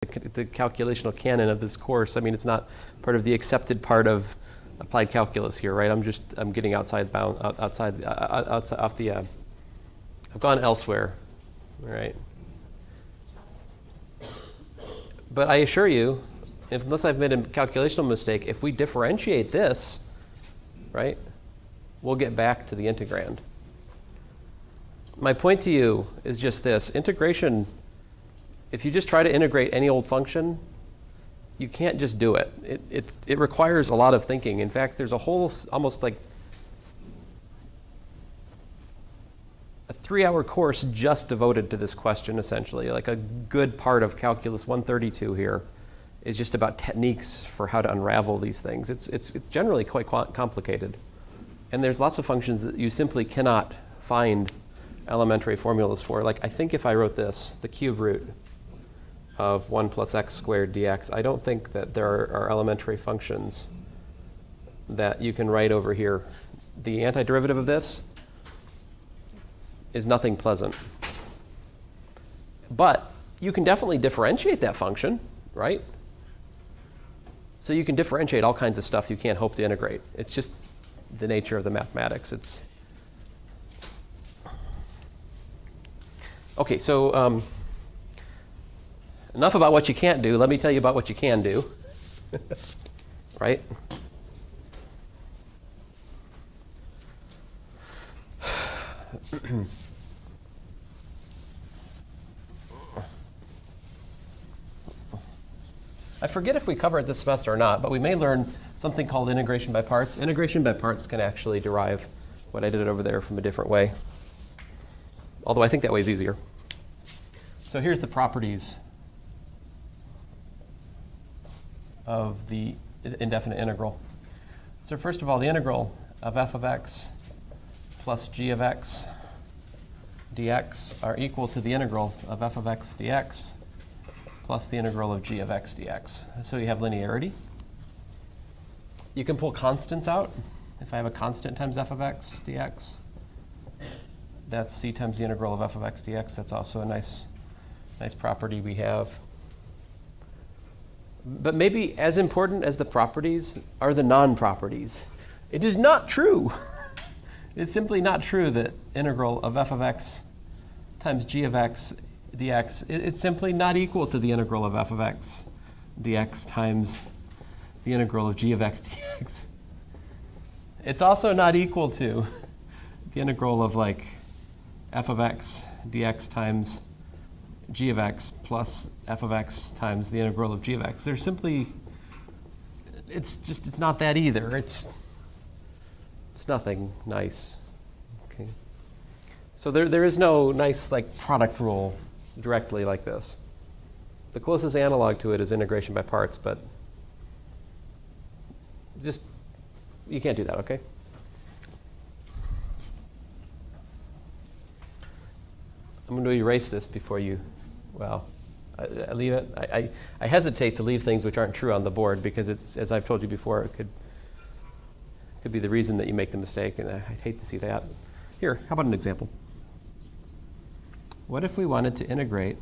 the calculational canon of this course. I mean, it's not part of the accepted part of applied calculus here, right? I'm getting outside off the. I've gone elsewhere, all right? But I assure you, unless I've made a calculational mistake, if we differentiate this, right, we'll get back to the integrand. My point to you is just this. Integration, if you just try to integrate any old function, you can't just do it. It requires a lot of thinking. In fact, there's a whole, almost like a 3-hour course just devoted to this question, essentially. Like a good part of Calculus 132 here is just about techniques for how to unravel these things. It's generally quite complicated. And there's lots of functions that you simply cannot find elementary formulas for. Like, I think if I wrote this, the cube root of 1 plus x squared dx, I don't think that there are elementary functions that you can write over here. The antiderivative of this is nothing pleasant. But you can definitely differentiate that function, right? So you can differentiate all kinds of stuff you can't hope to integrate. It's just the nature of the mathematics. Okay, so enough about what you can't do. Let me tell you about what you can do, right? I forget if we cover it this semester or not, but we may learn something called integration by parts. Integration by parts can actually derive what I did over there from a different way, although I think that way is easier. So here's the properties of the indefinite integral. So first of all, the integral of f of x plus g of x dx are equal to the integral of f of x dx plus the integral of g of x dx. So you have linearity. You can pull constants out. If I have a constant times f of x dx, that's c times the integral of f of x dx. That's also a nice property we have. But maybe as important as the properties are the non-properties. It is not true. It's simply not true that integral of f of x times g of x dx, it's simply not equal to the integral of f of x dx times the integral of g of x dx. It's also not equal to the integral of like f of x dx times g of x plus f of x times the integral of g of x. They're simply, it's not that either. It's nothing nice. Okay. So there is no nice like product rule directly like this. The closest analog to it is integration by parts, but just, you can't do that, okay? I'm going to erase this before you, well, I leave it. I hesitate to leave things which aren't true on the board because it's, as I've told you before, it could be the reason that you make the mistake, and I'd hate to see that. Here, how about an example? What if we wanted to integrate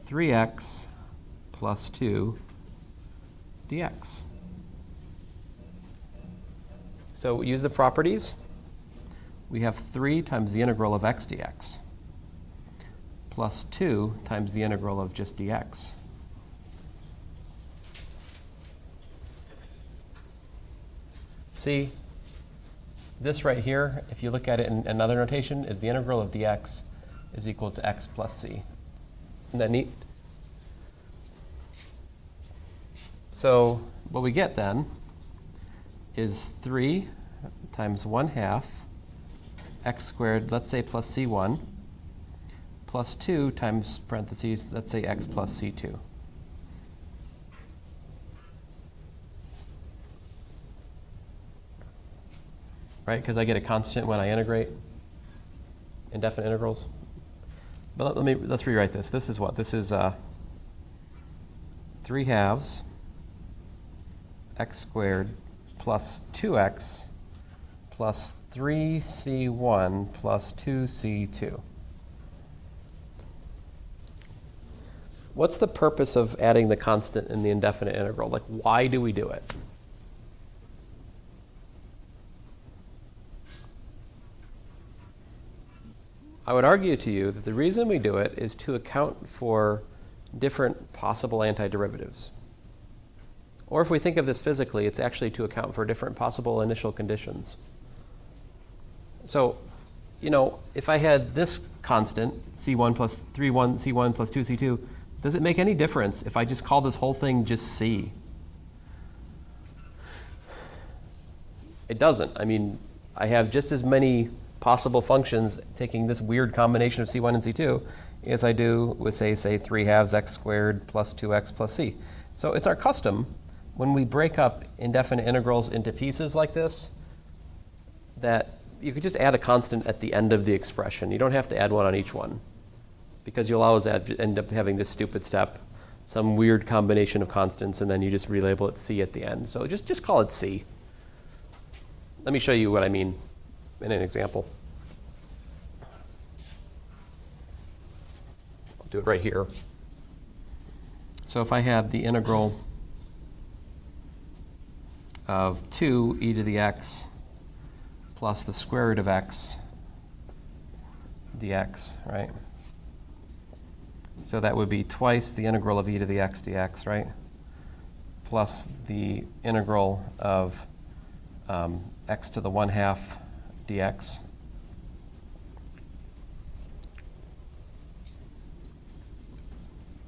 3x plus 2 dx? So use the properties. We have 3 times the integral of x dx plus 2 times the integral of just dx. See, this right here, if you look at it in another notation, is the integral of dx is equal to x plus c. Isn't that neat? So what we get then is 3 times 1/2 x squared, let's say plus c1, plus 2 times parentheses, let's say x plus c2. Right, because I get a constant when I integrate indefinite integrals. But let's rewrite this. This is what? This is 3/2 x squared plus 2x plus 3c1 plus 2c2. what's the purpose of adding the constant in the indefinite integral? Like, why do we do it? I would argue to you that the reason we do it is to account for different possible antiderivatives. Or if we think of this physically, it's actually to account for different possible initial conditions. So, if I had this constant, C1 plus 3, C1 plus 2, C2, does it make any difference if I just call this whole thing just C? It doesn't. I mean, I have just as many possible functions taking this weird combination of C1 and C2 as I do with, say 3 halves x squared plus 2x plus c. So it's our custom, when we break up indefinite integrals into pieces like this, that you could just add a constant at the end of the expression. You don't have to add one on each one, because you'll always end up having this stupid step, some weird combination of constants, and then you just relabel it C at the end. So just call it C. Let me show you what I mean in an example. I'll do it right here. So if I have the integral of 2 e to the x plus the square root of x dx, right? So that would be twice the integral of e to the x dx, right? Plus the integral of x to the 1/2 dx.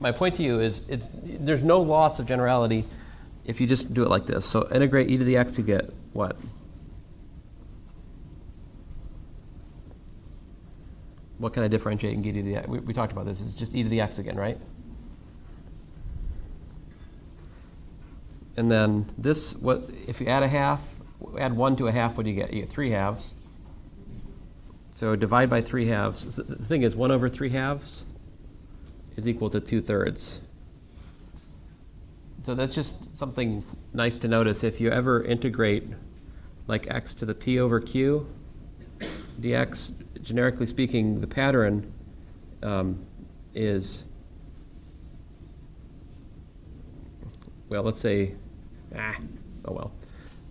My point to you is there's no loss of generality if you just do it like this. So integrate e to the x, you get what? What can I differentiate in e to the x? We talked about this. It's just e to the x again, right? And then this, what if you add a half, add 1 to a half, what do you get? You get 3 halves. So divide by 3 halves. The thing is, 1 over 3 halves is equal to 2/3. So that's just something nice to notice. If you ever integrate like x to the p over q dx, generically speaking, the pattern is, well, let's say,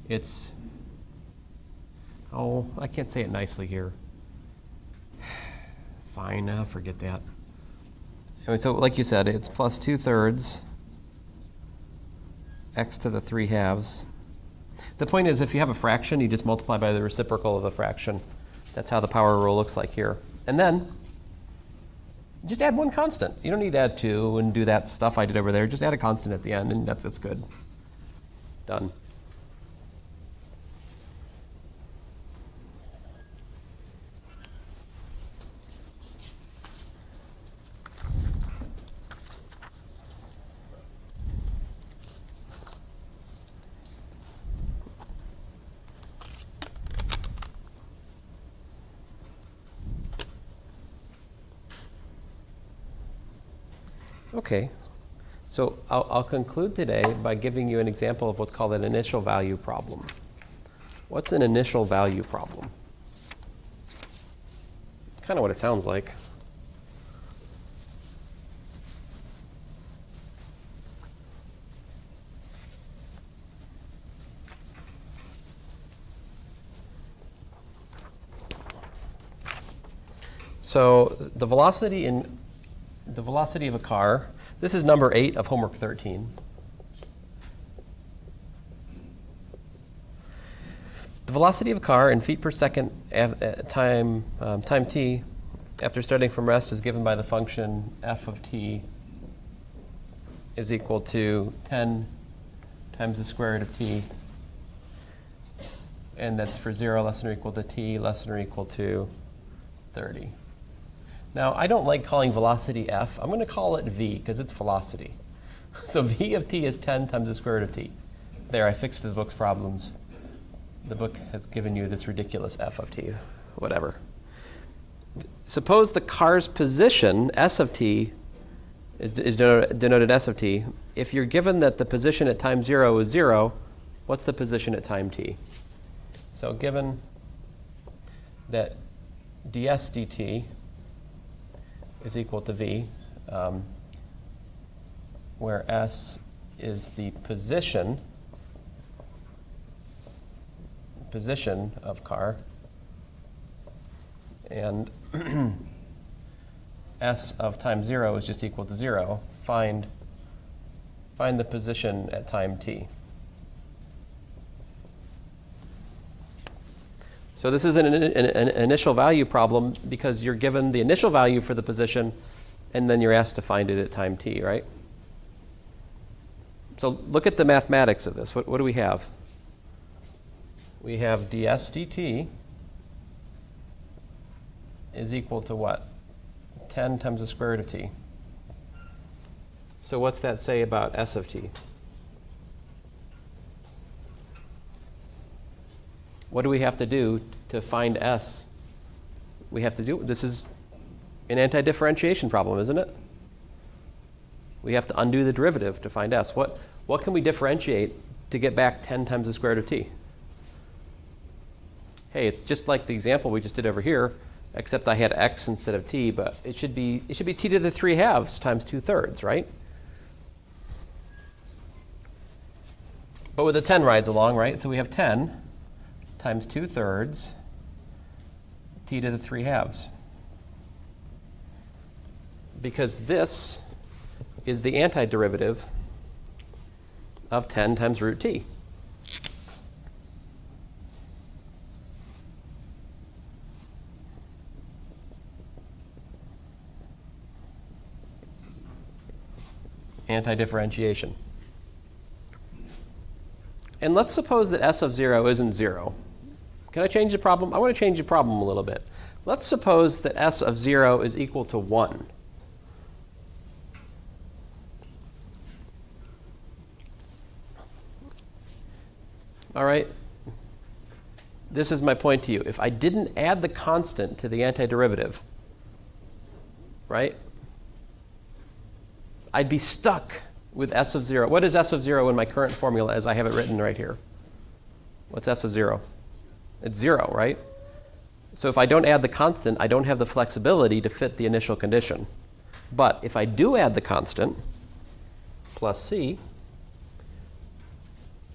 it's, I can't say it nicely here. Fine, forget that. Anyway, so like you said, it's plus 2/3 x to the 3 halves. The point is, if you have a fraction, you just multiply by the reciprocal of the fraction. That's how the power rule looks like here. And then just add one constant. You don't need to add 2 and do that stuff I did over there. Just add a constant at the end, and that's good. Done. Okay, so I'll conclude today by giving you an example of what's called an initial value problem. What's an initial value problem? Kind of what it sounds like. So the velocity of a car, this is number 8 of homework 13. The velocity of a car in feet per second time t after starting from rest is given by the function f of t is equal to 10 times the square root of t, and that's for 0 less than or equal to t less than or equal to 30. Now, I don't like calling velocity f. I'm going to call it v, because it's velocity. So v of t is 10 times the square root of t. There, I fixed the book's problems. The book has given you this ridiculous f of t, whatever. Suppose the car's position, s of t, is denoted s of t. If you're given that the position at time 0 is 0, what's the position at time t? So given that ds dt is equal to v, where S is the position of car, and S of time 0 is just equal to 0, find the position at time t. So this is an initial value problem because you're given the initial value for the position and then you're asked to find it at time t, right? So look at the mathematics of this. What do we have? We have ds dt is equal to what? 10 times the square root of t. So what's that say about s of t? What do we have to do to find s? We have to do, this is an anti-differentiation problem, isn't it? We have to undo the derivative to find s. What can we differentiate to get back 10 times the square root of t? Hey, it's just like the example we just did over here, except I had x instead of t, but it should be t to the 3/2 times 2/3, right? But with a 10 rides along, right? So we have 10 times 2/3 t to the 3/2. Because this is the antiderivative of 10 times root t. Anti-differentiation. And let's suppose that s of 0 isn't 0. Can I change the problem? I want to change the problem a little bit. Let's suppose that s of 0 is equal to 1. All right? This is my point to you. If I didn't add the constant to the antiderivative, right, I'd be stuck with s of 0. What is s of 0 in my current formula as I have it written right here? What's s of 0? It's 0, right? So if I don't add the constant, I don't have the flexibility to fit the initial condition. But if I do add the constant, plus c,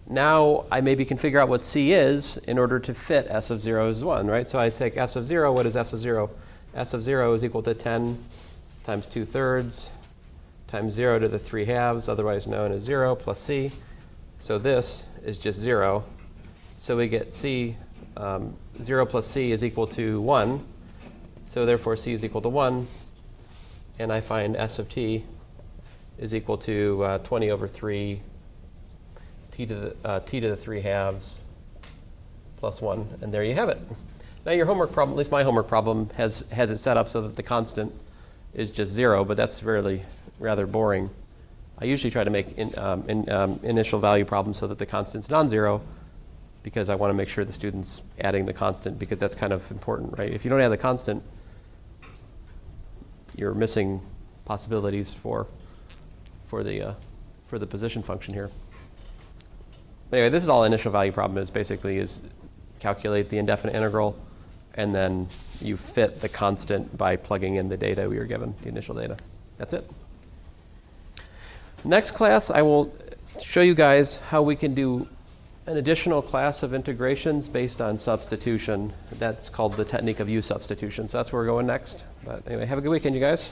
now I maybe can figure out what c is in order to fit s of 0 as 1, right? So I take s of 0. What is s of 0? S of 0 is equal to 10 times 2/3 times 0 to the 3/2, otherwise known as 0, plus c. So this is just 0. So we get c, 0 plus c is equal to 1. So therefore c is equal to 1. And I find s of t is equal to 20 over 3 t to the 3/2 plus 1. And there you have it. Now your homework problem, at least my homework problem, has it set up so that the constant is just 0, but that's really rather boring. I usually try to make initial value problems so that the constant's non-zero, because I want to make sure the student's adding the constant, because that's kind of important, right? If you don't add the constant, you're missing possibilities for the position function here. Anyway, this is all initial value problem is basically is calculate the indefinite integral, and then you fit the constant by plugging in the data we were given, the initial data. That's it. Next class, I will show you guys how we can do an additional class of integrations based on substitution. That's called the technique of U substitution. So that's where we're going next. But anyway, have a good weekend, you guys.